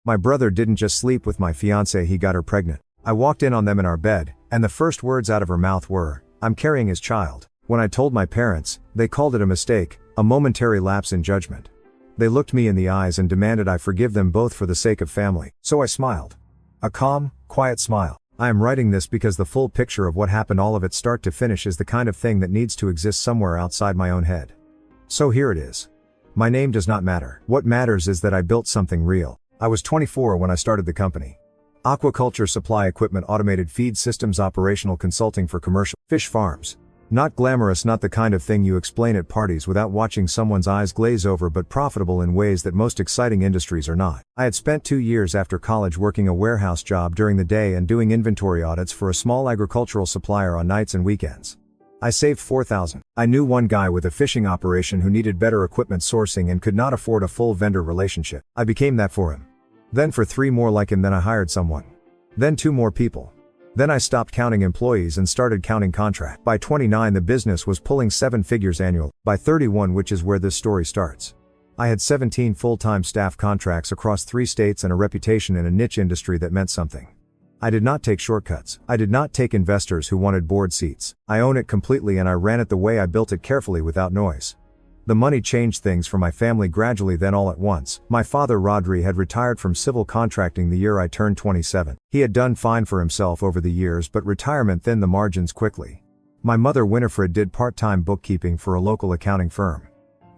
My brother didn't just sleep with my fiancée, he got her pregnant. I walked in on them in our bed, and the first words out of her mouth were, "I'm carrying his child." When I told my parents, they called it a mistake, a momentary lapse in judgment. They looked me in the eyes and demanded I forgive them both for the sake of family. So I smiled. A calm, quiet smile. I am writing this because the full picture of what happened, all of it start to finish, is the kind of thing that needs to exist somewhere outside my own head. So here it is. My name does not matter. What matters is that I built something real. I was 24 when I started the company. Aquaculture supply equipment, automated feed systems, operational consulting for commercial fish farms. Not glamorous, not the kind of thing you explain at parties without watching someone's eyes glaze over, but profitable in ways that most exciting industries are not. I had spent 2 years after college working a warehouse job during the day and doing inventory audits for a small agricultural supplier on nights and weekends. I saved $4,000. I knew one guy with a fishing operation who needed better equipment sourcing and could not afford a full vendor relationship. I became that for him. Then for 3 more like him, then I hired someone. Then 2 more people. Then I stopped counting employees and started counting contracts. By 29 the business was pulling 7 figures annual. By 31, which is where this story starts, I had 17 full-time staff, contracts across 3 states, and a reputation in a niche industry that meant something. I did not take shortcuts. I did not take investors who wanted board seats. I own it completely, and I ran it the way I built it, carefully, without noise. The money changed things for my family gradually, then all at once. My father Rodri had retired from civil contracting the year I turned 27. He had done fine for himself over the years, but retirement thinned the margins quickly. My mother Winifred did part-time bookkeeping for a local accounting firm.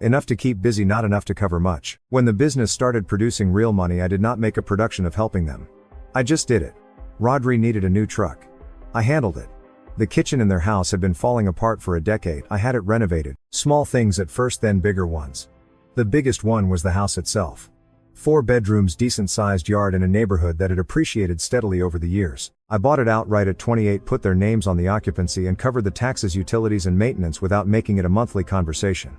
Enough to keep busy, not enough to cover much. When the business started producing real money, I did not make a production of helping them. I just did it. Rodri needed a new truck. I handled it. The kitchen in their house had been falling apart for a decade. I had it renovated. Small things at first, then bigger ones. The biggest one was the house itself. 4 bedrooms, decent-sized yard in a neighborhood that had appreciated steadily over the years. I bought it outright at 28, put their names on the occupancy, and covered the taxes, utilities, and maintenance without making it a monthly conversation.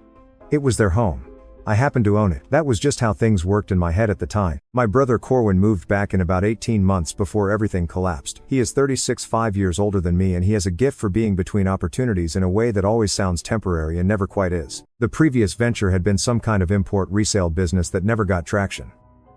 It was their home. I happened to own it. That was just how things worked in my head at the time. My brother Corwin moved back in about 18 months before everything collapsed. He is 36, 5 years older than me, and he has a gift for being between opportunities in a way that always sounds temporary and never quite is. The previous venture had been some kind of import resale business that never got traction.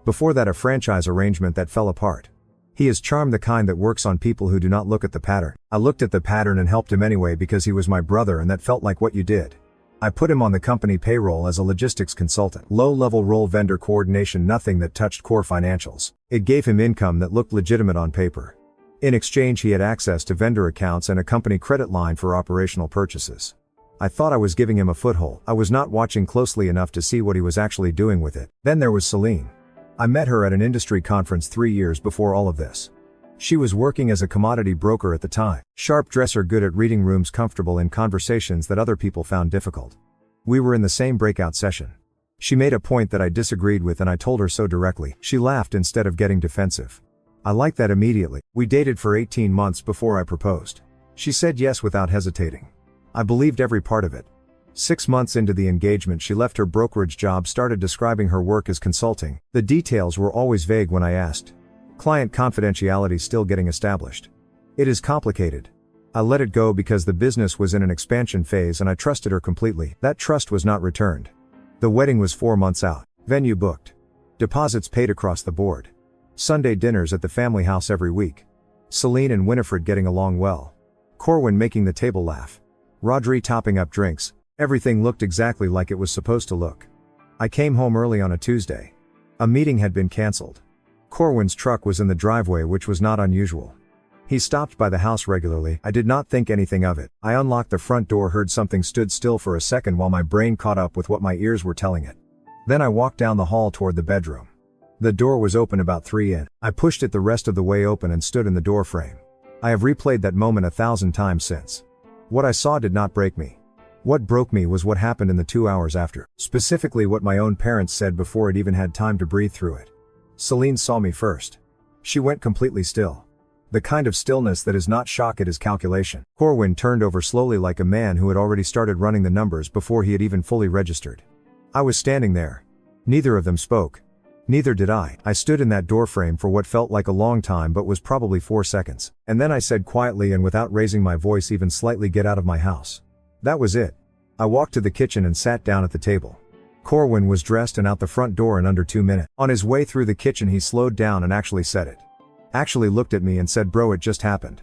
Before that, a franchise arrangement that fell apart. He is charm, the kind that works on people who do not look at the pattern. I looked at the pattern and helped him anyway because he was my brother, and that felt like what you did. I put him on the company payroll as a logistics consultant. Low-level role, vendor coordination, nothing that touched core financials. It gave him income that looked legitimate on paper. In exchange, he had access to vendor accounts and a company credit line for operational purchases. I thought I was giving him a foothold. I was not watching closely enough to see what he was actually doing with it. Then there was Celine. I met her at an industry conference 3 years before all of this. She was working as a commodity broker at the time. Sharp dresser, good at reading rooms, comfortable in conversations that other people found difficult. We were in the same breakout session. She made a point that I disagreed with, and I told her so directly. She laughed instead of getting defensive. I liked that immediately. We dated for 18 months before I proposed. She said yes without hesitating. I believed every part of it. 6 months into the engagement, she left her brokerage job, started describing her work as consulting. The details were always vague when I asked. Client confidentiality still getting established. It is complicated. I let it go because the business was in an expansion phase and I trusted her completely. That trust was not returned. The wedding was 4 months out. Venue booked. Deposits paid across the board. Sunday dinners at the family house every week. Celine and Winifred getting along well. Corwin making the table laugh. Rodri topping up drinks. Everything looked exactly like it was supposed to look. I came home early on a Tuesday. A meeting had been cancelled. Corwin's truck was in the driveway, which was not unusual. He stopped by the house regularly. I did not think anything of it. I unlocked the front door, heard something, stood still for a second while my brain caught up with what my ears were telling it. Then I walked down the hall toward the bedroom. The door was open about 3 in. I pushed it the rest of the way open and stood in the door frame. I have replayed that moment 1,000 times since. What I saw did not break me. What broke me was what happened in the 2 hours after. Specifically what my own parents said before it even had time to breathe through it. Celine saw me first. She went completely still. The kind of stillness that is not shock, it is calculation. Corwin turned over slowly like a man who had already started running the numbers before he had even fully registered. I was standing there. Neither of them spoke. Neither did I. I stood in that doorframe for what felt like a long time but was probably 4 seconds. And then I said quietly and without raising my voice even slightly, "Get out of my house." That was it. I walked to the kitchen and sat down at the table. Corwin was dressed and out the front door in under 2 minutes. On his way through the kitchen he slowed down and actually said it. Actually looked at me and said, "Bro, it just happened."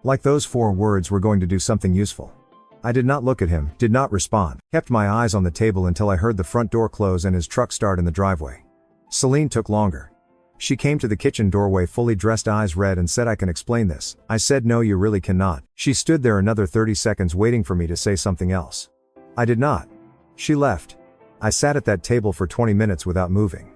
Like those 4 words were going to do something useful. I did not look at him, did not respond, kept my eyes on the table until I heard the front door close and his truck start in the driveway. Celine took longer. She came to the kitchen doorway fully dressed, eyes red, and said, "I can explain this." I said, "No, you really cannot." She stood there another 30 seconds waiting for me to say something else. I did not. She left. I sat at that table for 20 minutes without moving.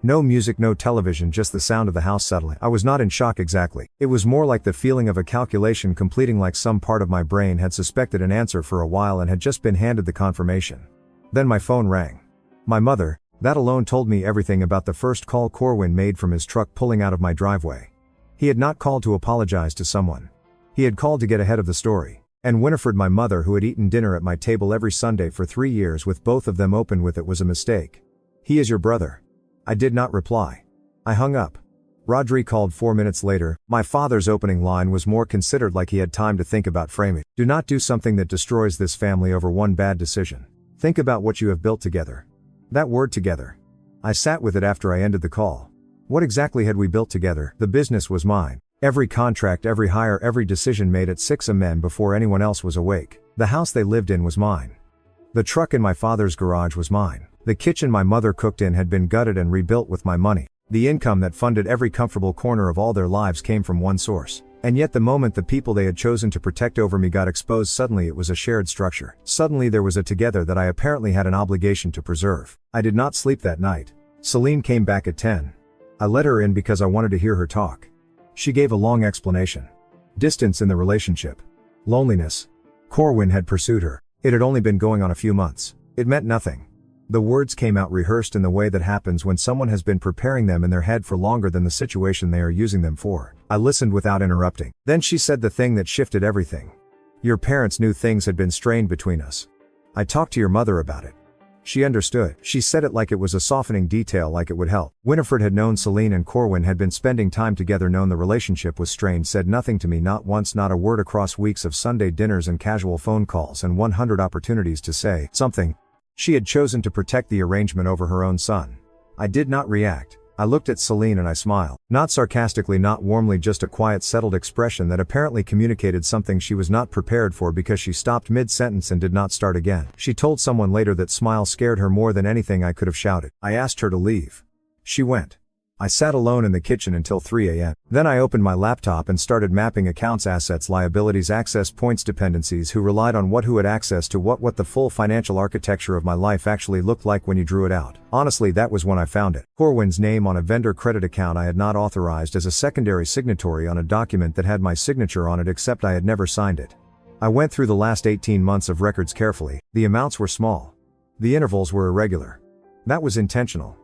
No music, no television, just the sound of the house settling. I was not in shock exactly. It was more like the feeling of a calculation completing, like some part of my brain had suspected an answer for a while and had just been handed the confirmation. Then my phone rang. My mother. That alone told me everything about the first call Corwin made from his truck pulling out of my driveway. He had not called to apologize to someone. He had called to get ahead of the story. And Winifred, my mother, who had eaten dinner at my table every Sunday for 3 years with both of them open with, "It was a mistake. He is your brother." I did not reply. I hung up. Rodri called 4 minutes later. My father's opening line was more considered, like he had time to think about framing. "Do not do something that destroys this family over one bad decision. Think about what you have built together." That word, together. I sat with it after I ended the call. What exactly had we built together? The business was mine. Every contract, every hire, every decision made at 6 a.m. before anyone else was awake. The house they lived in was mine. The truck in my father's garage was mine. The kitchen my mother cooked in had been gutted and rebuilt with my money. The income that funded every comfortable corner of all their lives came from one source. And yet the moment the people they had chosen to protect over me got exposed, suddenly it was a shared structure. Suddenly there was a together that I apparently had an obligation to preserve. I did not sleep that night. Celine came back at 10. I let her in because I wanted to hear her talk. She gave a long explanation. Distance in the relationship. Loneliness. Corwin had pursued her. It had only been going on a few months. It meant nothing. The words came out rehearsed in the way that happens when someone has been preparing them in their head for longer than the situation they are using them for. I listened without interrupting. Then she said the thing that shifted everything. "Your parents knew things had been strained between us. I talked to your mother about it. She understood." She said it like it was a softening detail, like it would help. Winifred had known Celine and Corwin had been spending time together, known the relationship was strained, said nothing to me, not once, not a word, across weeks of Sunday dinners and casual phone calls and 100 opportunities to say something. She had chosen to protect the arrangement over her own son. I did not react. I looked at Celine and I smiled. Not sarcastically, not warmly, just a quiet, settled expression that apparently communicated something she was not prepared for, because she stopped mid-sentence and did not start again. She told someone later that smile scared her more than anything I could have shouted. I asked her to leave. She went. I sat alone in the kitchen until 3 a.m. Then I opened my laptop and started mapping accounts, assets, liabilities, access points, dependencies, who relied on what, who had access to what the full financial architecture of my life actually looked like when you drew it out. Honestly, that was when I found it. Corwin's name on a vendor credit account I had not authorized as a secondary signatory on a document that had my signature on it, except I had never signed it. I went through the last 18 months of records carefully. The amounts were small. The intervals were irregular. That was intentional.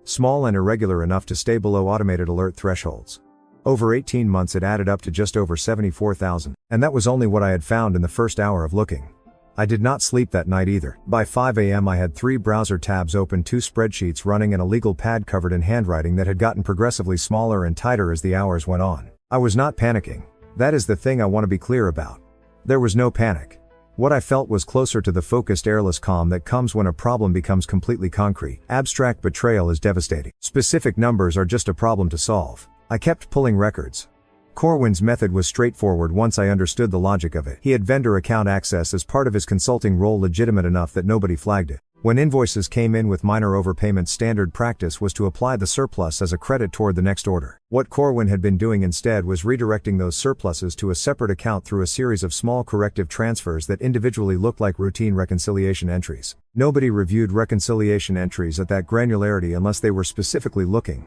Small and irregular enough to stay below automated alert thresholds. Over 18 months it added up to just over $74,000, and that was only what I had found in the first hour of looking. I did not sleep that night either. By 5 a.m. I had 3 browser tabs open, 2 spreadsheets running, and a legal pad covered in handwriting that had gotten progressively smaller and tighter as the hours went on. I was not panicking. That is the thing I want to be clear about. There was no panic. What I felt was closer to the focused, airless calm that comes when a problem becomes completely concrete. Abstract betrayal is devastating. Specific numbers are just a problem to solve. I kept pulling records. Corwin's method was straightforward once I understood the logic of it. He had vendor account access as part of his consulting role, legitimate enough that nobody flagged it. When invoices came in with minor overpayments, standard practice was to apply the surplus as a credit toward the next order. What Corwin had been doing instead was redirecting those surpluses to a separate account through a series of small corrective transfers that individually looked like routine reconciliation entries. Nobody reviewed reconciliation entries at that granularity unless they were specifically looking.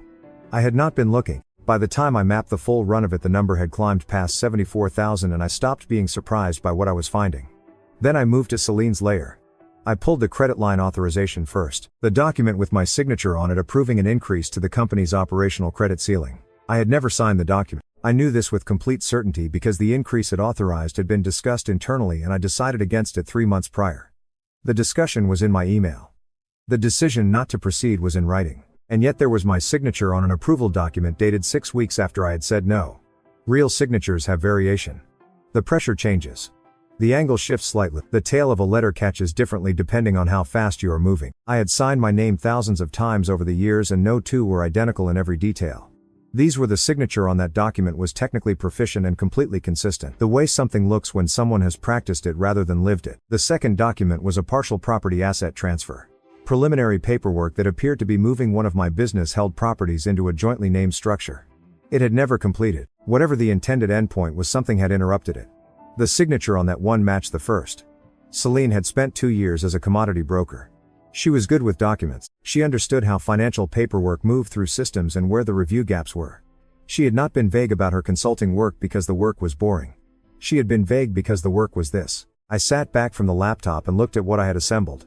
I had not been looking. By the time I mapped the full run of it, the number had climbed past 74,000 and I stopped being surprised by what I was finding. Then I moved to Celine's layer. I pulled the credit line authorization first, the document with my signature on it approving an increase to the company's operational credit ceiling. I had never signed the document. I knew this with complete certainty because the increase it authorized had been discussed internally and I decided against it 3 months prior. The discussion was in my email. The decision not to proceed was in writing. And yet there was my signature on an approval document dated 6 weeks after I had said no. Real signatures have variation. The pressure changes. The angle shifts slightly. The tail of a letter catches differently depending on how fast you are moving. I had signed my name thousands of times over the years and no two were identical in every detail. These were the signature on that document was technically proficient and completely consistent. The way something looks when someone has practiced it rather than lived it. The second document was a partial property asset transfer. Preliminary paperwork that appeared to be moving one of my business-held properties into a jointly named structure. It had never completed. Whatever the intended endpoint was, something had interrupted it. The signature on that one matched the first. Celine had spent 2 years as a commodity broker. She was good with documents. She understood how financial paperwork moved through systems and where the review gaps were. She had not been vague about her consulting work because the work was boring. She had been vague because the work was this. I sat back from the laptop and looked at what I had assembled.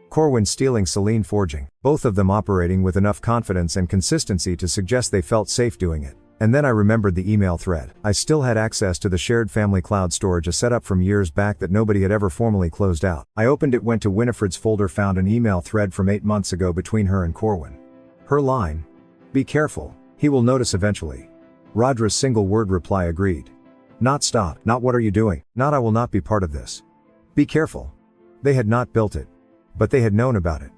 Corwin stealing, Celine forging. Both of them operating with enough confidence and consistency to suggest they felt safe doing it. And then I remembered the email thread. I still had access to the shared family cloud storage, a setup from years back that nobody had ever formally closed out. I opened it, went to Winifred's folder, found an email thread from 8 months ago between her and Corwin. Her line: "Be careful, he will notice eventually." Rodra's single word reply: "Agreed." Not "stop," not "what are you doing," not "I will not be part of this." Be careful. They had not built it. But they had known about it.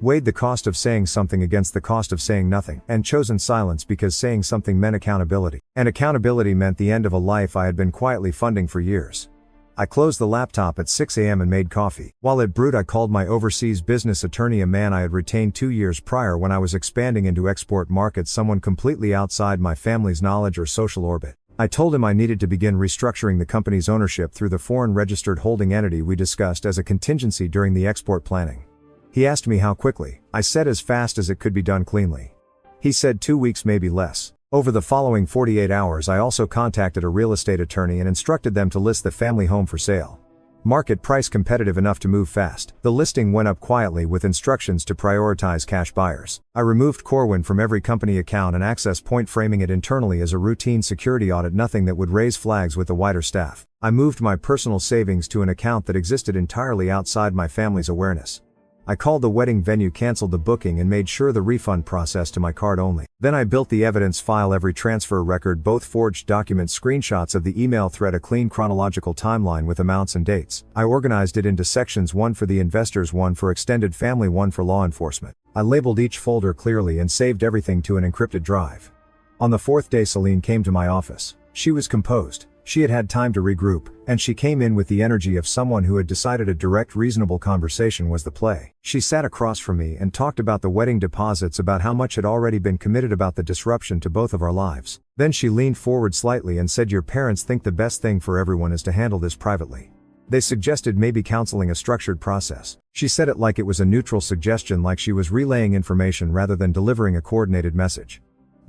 Weighed the cost of saying something against the cost of saying nothing, and chosen silence because saying something meant accountability. And accountability meant the end of a life I had been quietly funding for years. I closed the laptop at 6 a.m. and made coffee. While it brewed, I called my overseas business attorney, a man I had retained 2 years prior when I was expanding into export markets, someone completely outside my family's knowledge or social orbit. I told him I needed to begin restructuring the company's ownership through the foreign registered holding entity we discussed as a contingency during the export planning. He asked me how quickly. I said as fast as it could be done cleanly. He said 2 weeks, maybe less. Over the following 48 hours I also contacted a real estate attorney and instructed them to list the family home for sale. Market price competitive enough to move fast. The listing went up quietly with instructions to prioritize cash buyers. I removed Corwin from every company account and access point, framing it internally as a routine security audit, nothing that would raise flags with the wider staff. I moved my personal savings to an account that existed entirely outside my family's awareness. I called the wedding venue, canceled the booking, and made sure the refund processed to my card only. Then I built the evidence file, every transfer record, both forged documents, screenshots of the email thread, a clean chronological timeline with amounts and dates. I organized it into sections: 1 for the investors, 1 for extended family, 1 for law enforcement. I labeled each folder clearly and saved everything to an encrypted drive. On the 4th day, Celine came to my office. She was composed. She had had time to regroup, and she came in with the energy of someone who had decided a direct, reasonable conversation was the play. She sat across from me and talked about the wedding deposits, about how much had already been committed, about the disruption to both of our lives. Then she leaned forward slightly and said, "Your parents think the best thing for everyone is to handle this privately. They suggested maybe counseling, a structured process." She said it like it was a neutral suggestion, like she was relaying information rather than delivering a coordinated message.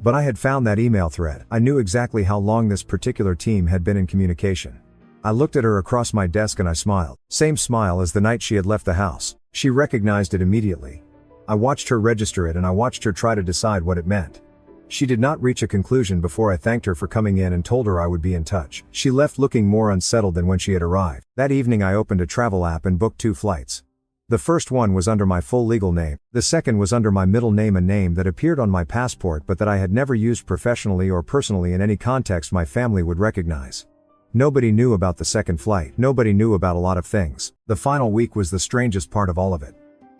But I had found that email thread. I knew exactly how long this particular team had been in communication. I looked at her across my desk and I smiled. Same smile as the night she had left the house. She recognized it immediately. I watched her register it and I watched her try to decide what it meant. She did not reach a conclusion before I thanked her for coming in and told her I would be in touch. She left looking more unsettled than when she had arrived. That evening I opened a travel app and booked 2 flights. The first one was under my full legal name. The second was under my middle name, a name that appeared on my passport but that I had never used professionally or personally in any context my family would recognize. Nobody knew about the second flight. Nobody knew about a lot of things. The final week was the strangest part of all of it.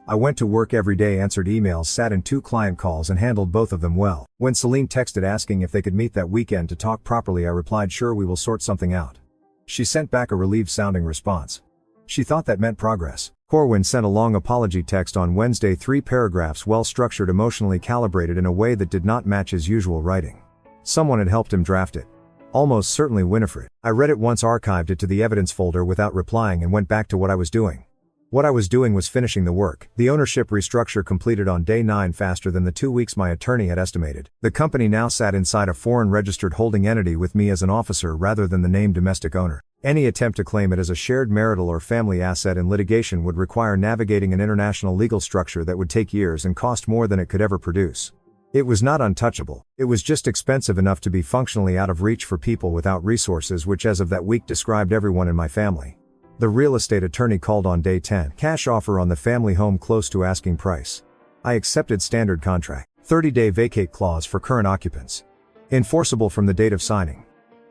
I went to work every day, answered emails, sat in 2 client calls and handled both of them well. When Celine texted asking if they could meet that weekend to talk properly, I replied, "Sure, we will sort something out." She sent back a relieved sounding response. She thought that meant progress. Corwin sent a long apology text on Wednesday, 3 paragraphs, well structured, emotionally calibrated in a way that did not match his usual writing. Someone had helped him draft it. Almost certainly Winifred. I read it once, archived it to the evidence folder without replying, and went back to what I was doing. What I was doing was finishing the work. The ownership restructure completed on day 9, faster than the 2 weeks my attorney had estimated. The company now sat inside a foreign registered holding entity with me as an officer rather than the named domestic owner. Any attempt to claim it as a shared marital or family asset in litigation would require navigating an international legal structure that would take years and cost more than it could ever produce. It was not untouchable. It was just expensive enough to be functionally out of reach for people without resources, which as of that week described everyone in my family. The real estate attorney called on day 10. Cash offer on the family home close to asking price. I accepted standard contract. 30-day vacate clause for current occupants. Enforceable from the date of signing.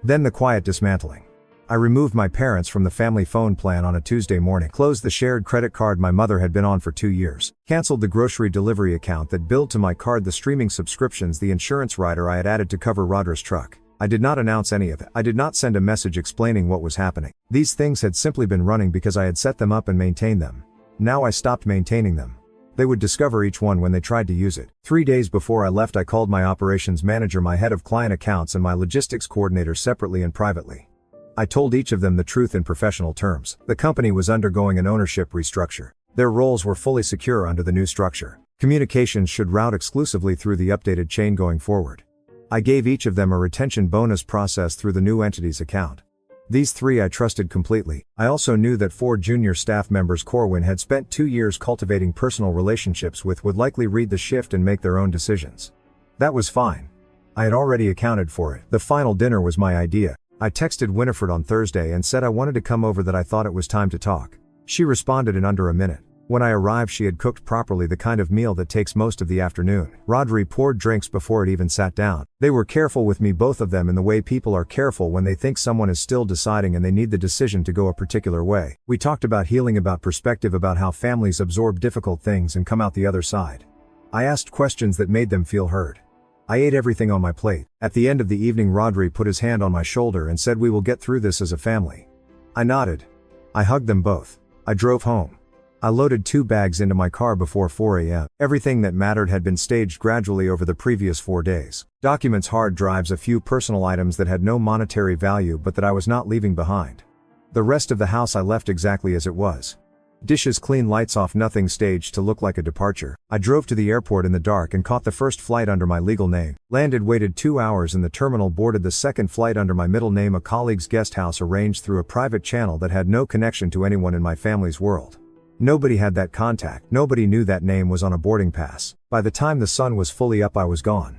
Then the quiet dismantling. I removed my parents from the family phone plan on a Tuesday morning, closed the shared credit card my mother had been on for 2 years, canceled the grocery delivery account that billed to my card, the streaming subscriptions, the insurance rider I had added to cover Rodra's truck. I did not announce any of it. I did not send a message explaining what was happening. These things had simply been running because I had set them up and maintained them. Now I stopped maintaining them. They would discover each one when they tried to use it. 3 days before I left, I called my operations manager, my head of client accounts, and my logistics coordinator separately and privately. I told each of them the truth in professional terms. The company was undergoing an ownership restructure. Their roles were fully secure under the new structure. Communications should route exclusively through the updated chain going forward. I gave each of them a retention bonus process through the new entity's account. These 3 I trusted completely. I also knew that 4 junior staff members Corwin had spent 2 years cultivating personal relationships with would likely read the shift and make their own decisions. That was fine. I had already accounted for it. The final dinner was my idea. I texted Winifred on Thursday and said I wanted to come over, that I thought it was time to talk. She responded in under a minute. When I arrived, she had cooked properly, the kind of meal that takes most of the afternoon. Rodri poured drinks before it even sat down. They were careful with me, both of them, in the way people are careful when they think someone is still deciding and they need the decision to go a particular way. We talked about healing, about perspective, about how families absorb difficult things and come out the other side. I asked questions that made them feel heard. I ate everything on my plate. At the end of the evening, Rodri put his hand on my shoulder and said, "We will get through this as a family." I nodded. I hugged them both. I drove home. I loaded 2 bags into my car before 4 a.m. Everything that mattered had been staged gradually over the previous 4 days. Documents, hard drives, a few personal items that had no monetary value but that I was not leaving behind. The rest of the house I left exactly as it was. Dishes clean, lights off, nothing staged to look like a departure. I drove to the airport in the dark and caught the first flight under my legal name. Landed, waited 2 hours in the terminal, boarded the second flight under my middle name, a colleague's guest house arranged through a private channel that had no connection to anyone in my family's world. Nobody had that contact. Nobody knew that name was on a boarding pass. By the time the sun was fully up, I was gone.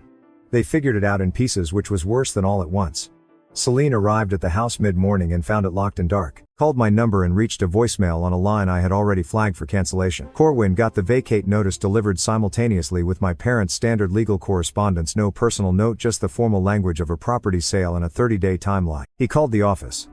They figured it out in pieces, which was worse than all at once. Celine arrived at the house mid-morning and found it locked and dark. Called my number and reached a voicemail on a line I had already flagged for cancellation. Corwin got the vacate notice delivered simultaneously with my parents' standard legal correspondence. No personal note, just the formal language of a property sale and a 30-day timeline. He called the office.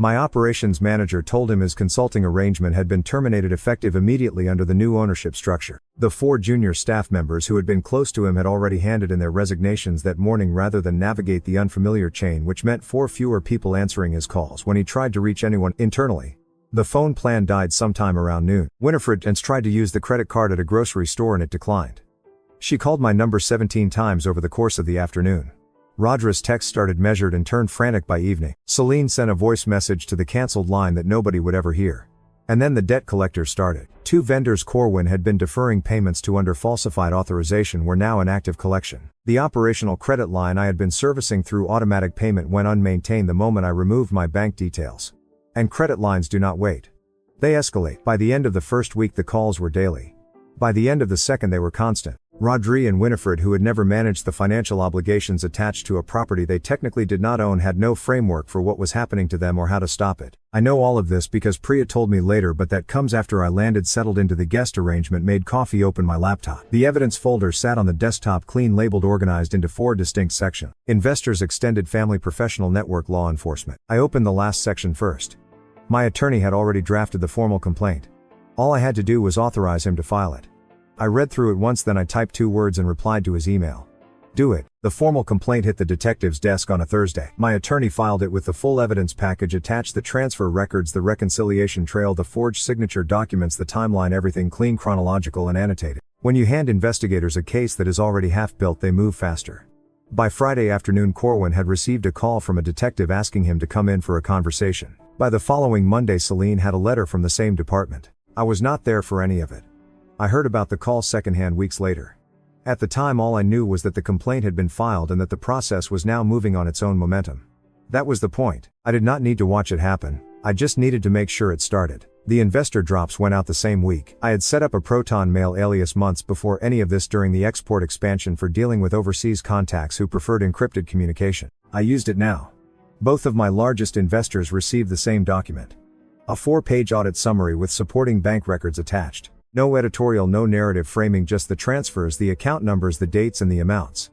My operations manager told him his consulting arrangement had been terminated effective immediately under the new ownership structure. The 4 junior staff members who had been close to him had already handed in their resignations that morning rather than navigate the unfamiliar chain, which meant 4 fewer people answering his calls when he tried to reach anyone internally. The phone plan died sometime around noon. Winifred tried to use the credit card at a grocery store and it declined. She called my number 17 times over the course of the afternoon. Rodra's text started measured and turned frantic by evening. Celine sent a voice message to the cancelled line that nobody would ever hear. And then the debt collectors started. 2 vendors Corwin had been deferring payments to under falsified authorization were now in active collection. The operational credit line I had been servicing through automatic payment went unmaintained the moment I removed my bank details. And credit lines do not wait. They escalate. By the end of the first week, the calls were daily. By the end of the second, they were constant. Rodri and Winifred, who had never managed the financial obligations attached to a property they technically did not own, had no framework for what was happening to them or how to stop it. I know all of this because Priya told me later, but that comes after I landed, settled into the guest arrangement, made coffee, opened my laptop. The evidence folder sat on the desktop, clean, labeled, organized into 4 distinct sections. Investors, extended family, professional network, law enforcement. I opened the last section first. My attorney had already drafted the formal complaint. All I had to do was authorize him to file it. I read through it once, then I typed 2 words and replied to his email. Do it. The formal complaint hit the detective's desk on a Thursday. My attorney filed it with the full evidence package attached, the transfer records, the reconciliation trail, the forged signature documents, the timeline, everything clean, chronological and annotated. When you hand investigators a case that is already half built, they move faster. By Friday afternoon, Corwin had received a call from a detective asking him to come in for a conversation. By the following Monday, Celine had a letter from the same department. I was not there for any of it. I heard about the call secondhand weeks later. At the time, all I knew was that the complaint had been filed and that the process was now moving on its own momentum. That was the point. I did not need to watch it happen. I just needed to make sure it started. The investor drops went out the same week. I had set up a Proton Mail alias months before any of this during the export expansion for dealing with overseas contacts who preferred encrypted communication. I used it now. Both of my largest investors received the same document. A 4-page audit summary with supporting bank records attached. No editorial, no narrative framing, just the transfers, the account numbers, the dates and the amounts.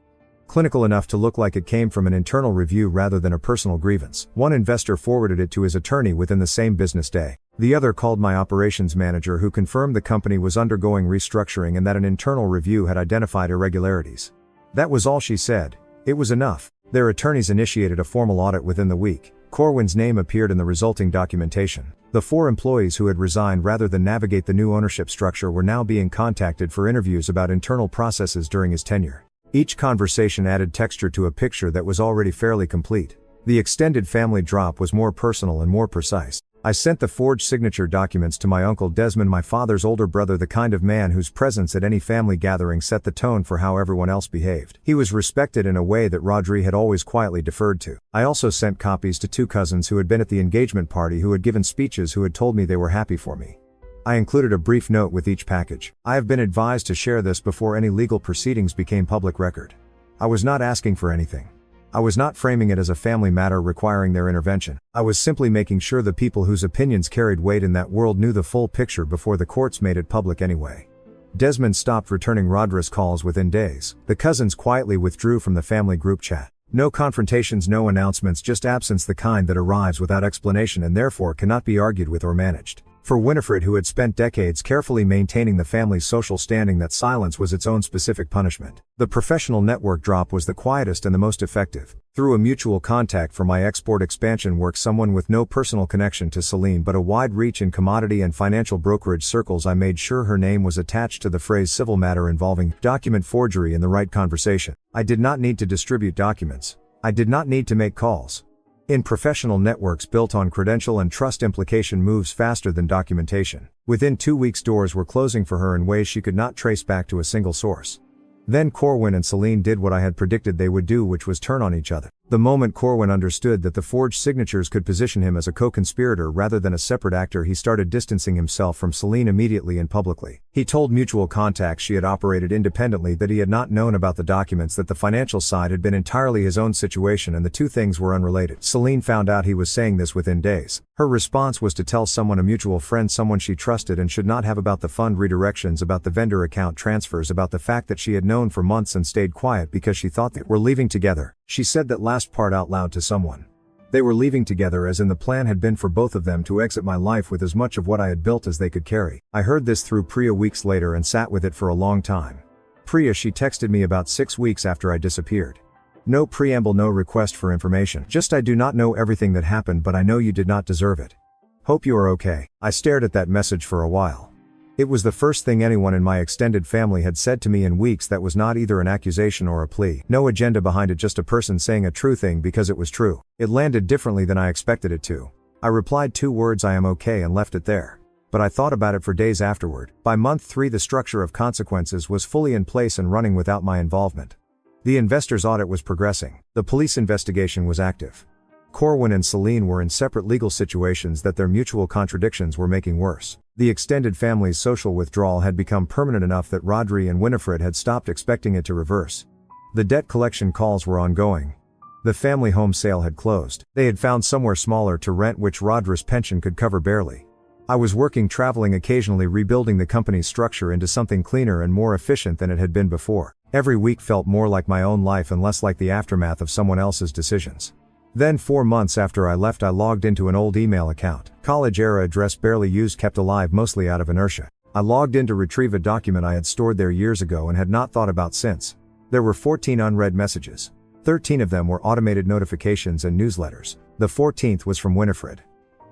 Clinical enough to look like it came from an internal review rather than a personal grievance. One investor forwarded it to his attorney within the same business day. The other called my operations manager, who confirmed the company was undergoing restructuring and that an internal review had identified irregularities. That was all she said. It was enough. Their attorneys initiated a formal audit within the week. Corwin's name appeared in the resulting documentation. The 4 employees who had resigned rather than navigate the new ownership structure were now being contacted for interviews about internal processes during his tenure. Each conversation added texture to a picture that was already fairly complete. The extended family drop was more personal and more precise. I sent the forged signature documents to my uncle Desmond, my father's older brother, the kind of man whose presence at any family gathering set the tone for how everyone else behaved. He was respected in a way that Rodri had always quietly deferred to. I also sent copies to 2 cousins who had been at the engagement party, who had given speeches, who had told me they were happy for me. I included a brief note with each package. I have been advised to share this before any legal proceedings became public record. I was not asking for anything. I was not framing it as a family matter requiring their intervention. I was simply making sure the people whose opinions carried weight in that world knew the full picture before the courts made it public anyway. Desmond stopped returning Rodri's calls within days. The cousins quietly withdrew from the family group chat. No confrontations, no announcements, just absence, the kind that arrives without explanation and therefore cannot be argued with or managed. For Winifred, who had spent decades carefully maintaining the family's social standing, that silence was its own specific punishment. The professional network drop was the quietest and the most effective. Through a mutual contact for my export expansion work, someone with no personal connection to Celine but a wide reach in commodity and financial brokerage circles, I made sure her name was attached to the phrase civil matter involving document forgery in the right conversation. I did not need to distribute documents. I did not need to make calls. In professional networks built on credential and trust, implication moves faster than documentation. Within 2 weeks, doors were closing for her in ways she could not trace back to a single source. Then Corwin and Celine did what I had predicted they would do, which was turn on each other. The moment Corwin understood that the forged signatures could position him as a co-conspirator rather than a separate actor, he started distancing himself from Celine immediately and publicly. He told mutual contacts she had operated independently, that he had not known about the documents, that the financial side had been entirely his own situation and the two things were unrelated. Celine found out he was saying this within days. Her response was to tell someone, a mutual friend, someone she trusted and should not have, about the fund redirections, about the vendor account transfers, about the fact that she had known for months and stayed quiet because she thought they were leaving together. She said that last part out loud to someone. They were leaving together, as in the plan had been for both of them to exit my life with as much of what I had built as they could carry. I heard this through Priya weeks later and sat with it for a long time. Priya, she texted me about 6 weeks after I disappeared. No preamble, no request for information. Just, I do not know everything that happened, but I know you did not deserve it. Hope you are okay. I stared at that message for a while. It was the first thing anyone in my extended family had said to me in weeks that was not either an accusation or a plea. No agenda behind it, just a person saying a true thing because it was true. It landed differently than I expected it to. I replied 2 words, I am okay, and left it there. But I thought about it for days afterward. By month 3, the structure of consequences was fully in place and running without my involvement. The investors' audit was progressing. The police investigation was active. Corwin and Celine were in separate legal situations that their mutual contradictions were making worse. The extended family's social withdrawal had become permanent enough that Rodri and Winifred had stopped expecting it to reverse. The debt collection calls were ongoing. The family home sale had closed. They had found somewhere smaller to rent, which Rodri's pension could cover barely. I was working, traveling, occasionally rebuilding the company's structure into something cleaner and more efficient than it had been before. Every week felt more like my own life and less like the aftermath of someone else's decisions. Then 4 months after I left, I logged into an old email account. College-era address, barely used, kept alive mostly out of inertia. I logged in to retrieve a document I had stored there years ago and had not thought about since. There were 14 unread messages. 13 of them were automated notifications and newsletters. The 14th was from Winifred.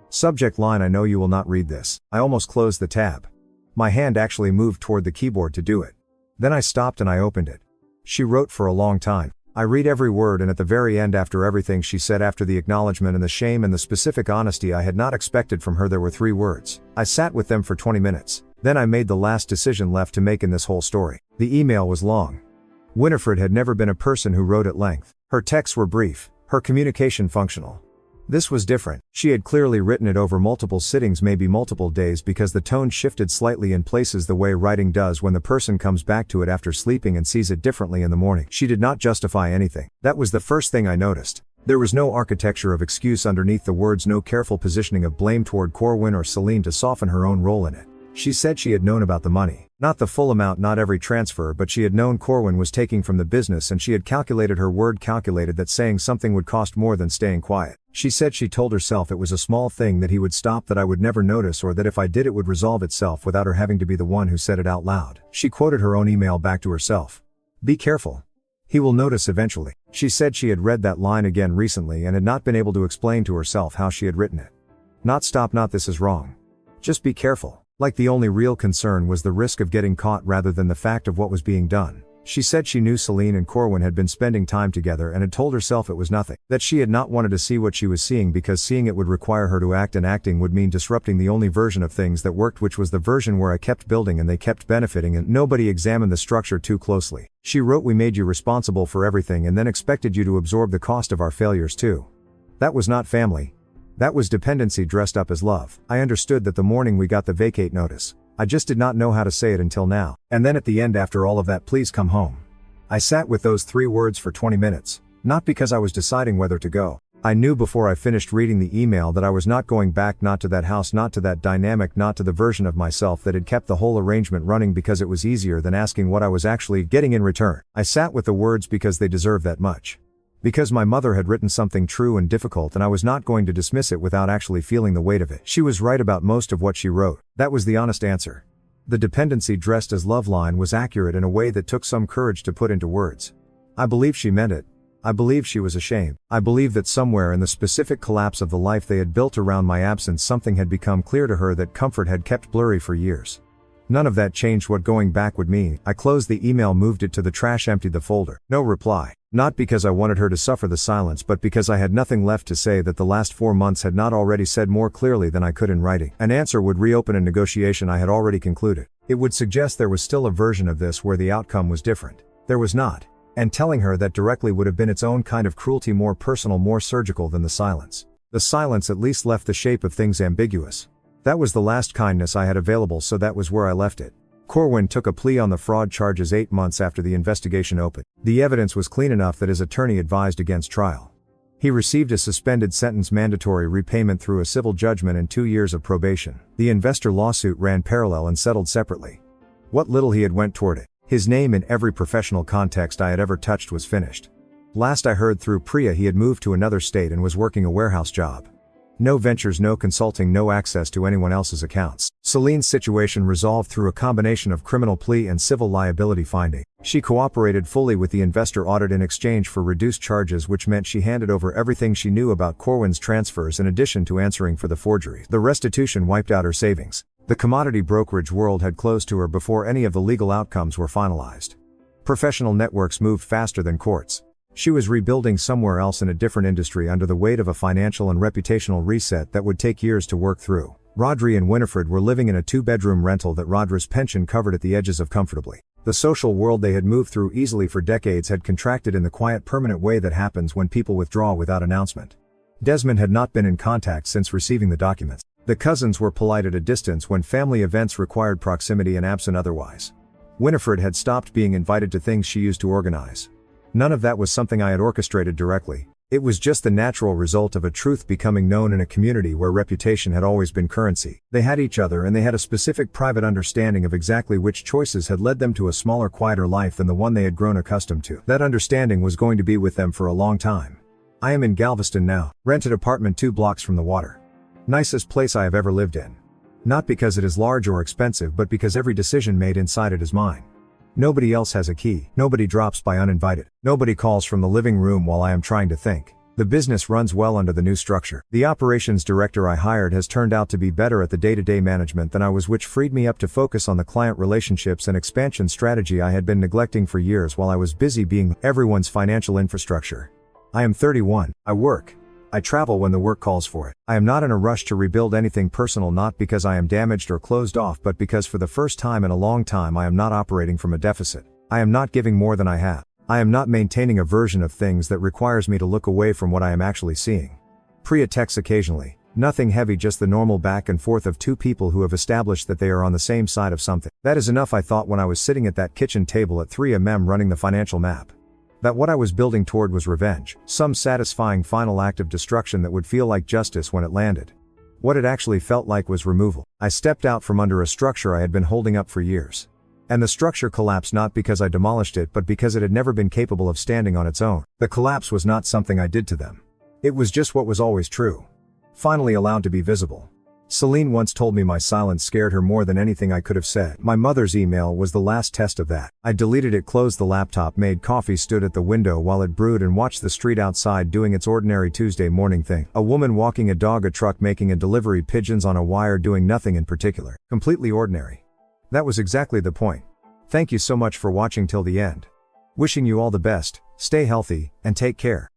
Subject line, I know you will not read this. I almost closed the tab. My hand actually moved toward the keyboard to do it. Then I stopped and I opened it. She wrote for a long time. I read every word, and at the very end, after everything she said, after the acknowledgement and the shame and the specific honesty I had not expected from her, there were 3 words. I sat with them for 20 minutes. Then I made the last decision left to make in this whole story. The email was long. Winifred had never been a person who wrote at length. Her texts were brief, her communication functional. This was different. She had clearly written it over multiple sittings, maybe multiple days, because the tone shifted slightly in places the way writing does when the person comes back to it after sleeping and sees it differently in the morning. She did not justify anything. That was the first thing I noticed. There was no architecture of excuse underneath the words, no careful positioning of blame toward Corwin or Celine to soften her own role in it. She said she had known about the money. Not the full amount, not every transfer, but she had known Corwin was taking from the business, and she had calculated her word calculated that saying something would cost more than staying quiet. She said she told herself it was a small thing that he would stop, that I would never notice, or that if I did it would resolve itself without her having to be the one who said it out loud. She quoted her own email back to herself. Be careful. He will notice eventually. She said she had read that line again recently and had not been able to explain to herself how she had written it. Not stop, not this is wrong. Just be careful. Like the only real concern was the risk of getting caught rather than the fact of what was being done. She said she knew Celine and Corwin had been spending time together and had told herself it was nothing. That she had not wanted to see what she was seeing because seeing it would require her to act, and acting would mean disrupting the only version of things that worked, which was the version where I kept building and they kept benefiting and nobody examined the structure too closely. She wrote, we made you responsible for everything and then expected you to absorb the cost of our failures too. That was not family. That was dependency dressed up as love. I understood that the morning we got the vacate notice. I just did not know how to say it until now. And then at the end, after all of that, please come home. I sat with those 3 words for 20 minutes. Not because I was deciding whether to go. I knew before I finished reading the email that I was not going back, not to that house, not to that dynamic, not to the version of myself that had kept the whole arrangement running because it was easier than asking what I was actually getting in return. I sat with the words because they deserved that much. Because my mother had written something true and difficult, and I was not going to dismiss it without actually feeling the weight of it. She was right about most of what she wrote. That was the honest answer. The dependency dressed as love line was accurate in a way that took some courage to put into words. I believe she meant it. I believe she was ashamed. I believe that somewhere in the specific collapse of the life they had built around my absence, something had become clear to her that comfort had kept blurry for years. None of that changed what going back would mean. I closed the email, moved it to the trash, emptied the folder. No reply. Not because I wanted her to suffer the silence, but because I had nothing left to say that the last 4 months had not already said more clearly than I could in writing. An answer would reopen a negotiation I had already concluded. It would suggest there was still a version of this where the outcome was different. There was not. And telling her that directly would have been its own kind of cruelty, more personal, more surgical than the silence. The silence at least left the shape of things ambiguous. That was the last kindness I had available, so that was where I left it. Corwin took a plea on the fraud charges 8 months after the investigation opened. The evidence was clean enough that his attorney advised against trial. He received a suspended sentence, mandatory repayment through a civil judgment, and 2 years of probation. The investor lawsuit ran parallel and settled separately. What little he had went toward it. His name in every professional context I had ever touched was finished. Last I heard through Priya, he had moved to another state and was working a warehouse job. No ventures, no consulting, no access to anyone else's accounts. Celine's situation resolved through a combination of criminal plea and civil liability finding. She cooperated fully with the investor audit in exchange for reduced charges, which meant she handed over everything she knew about Corwin's transfers in addition to answering for the forgeries. The restitution wiped out her savings. The commodity brokerage world had closed to her before any of the legal outcomes were finalized. Professional networks moved faster than courts. She was rebuilding somewhere else in a different industry under the weight of a financial and reputational reset that would take years to work through. Rodri and Winifred were living in a 2-bedroom rental that Rodri's pension covered at the edges of comfortably. The social world they had moved through easily for decades had contracted in the quiet, permanent way that happens when people withdraw without announcement. Desmond had not been in contact since receiving the documents. The cousins were polite at a distance when family events required proximity and absent otherwise. Winifred had stopped being invited to things she used to organize. None of that was something I had orchestrated directly. It was just the natural result of a truth becoming known in a community where reputation had always been currency. They had each other, and they had a specific private understanding of exactly which choices had led them to a smaller, quieter life than the one they had grown accustomed to. That understanding was going to be with them for a long time. I am in Galveston now, rented apartment 2 blocks from the water. Nicest place I have ever lived in. Not because it is large or expensive, but because every decision made inside it is mine. Nobody else has a key. Nobody drops by uninvited. Nobody calls from the living room while I am trying to think. The business runs well under the new structure. The operations director I hired has turned out to be better at the day-to-day management than I was, which freed me up to focus on the client relationships and expansion strategy I had been neglecting for years while I was busy being everyone's financial infrastructure. I am 31. I work. I travel when the work calls for it. I am not in a rush to rebuild anything personal, not because I am damaged or closed off, but because for the first time in a long time I am not operating from a deficit. I am not giving more than I have. I am not maintaining a version of things that requires me to look away from what I am actually seeing. Priya texts occasionally. Nothing heavy, just the normal back and forth of two people who have established that they are on the same side of something. That is enough, I thought when I was sitting at that kitchen table at 3 am running the financial map. That what I was building toward was revenge, some satisfying final act of destruction that would feel like justice when it landed. What it actually felt like was removal. I stepped out from under a structure I had been holding up for years. And the structure collapsed not because I demolished it but because it had never been capable of standing on its own. The collapse was not something I did to them. It was just what was always true. Finally allowed to be visible. Celine once told me my silence scared her more than anything I could have said. My mother's email was the last test of that. I deleted it, closed the laptop, made coffee, stood at the window while it brewed, and watched the street outside doing its ordinary Tuesday morning thing. A woman walking a dog, a truck making a delivery, pigeons on a wire doing nothing in particular. Completely ordinary. That was exactly the point. Thank you so much for watching till the end. Wishing you all the best, stay healthy, and take care.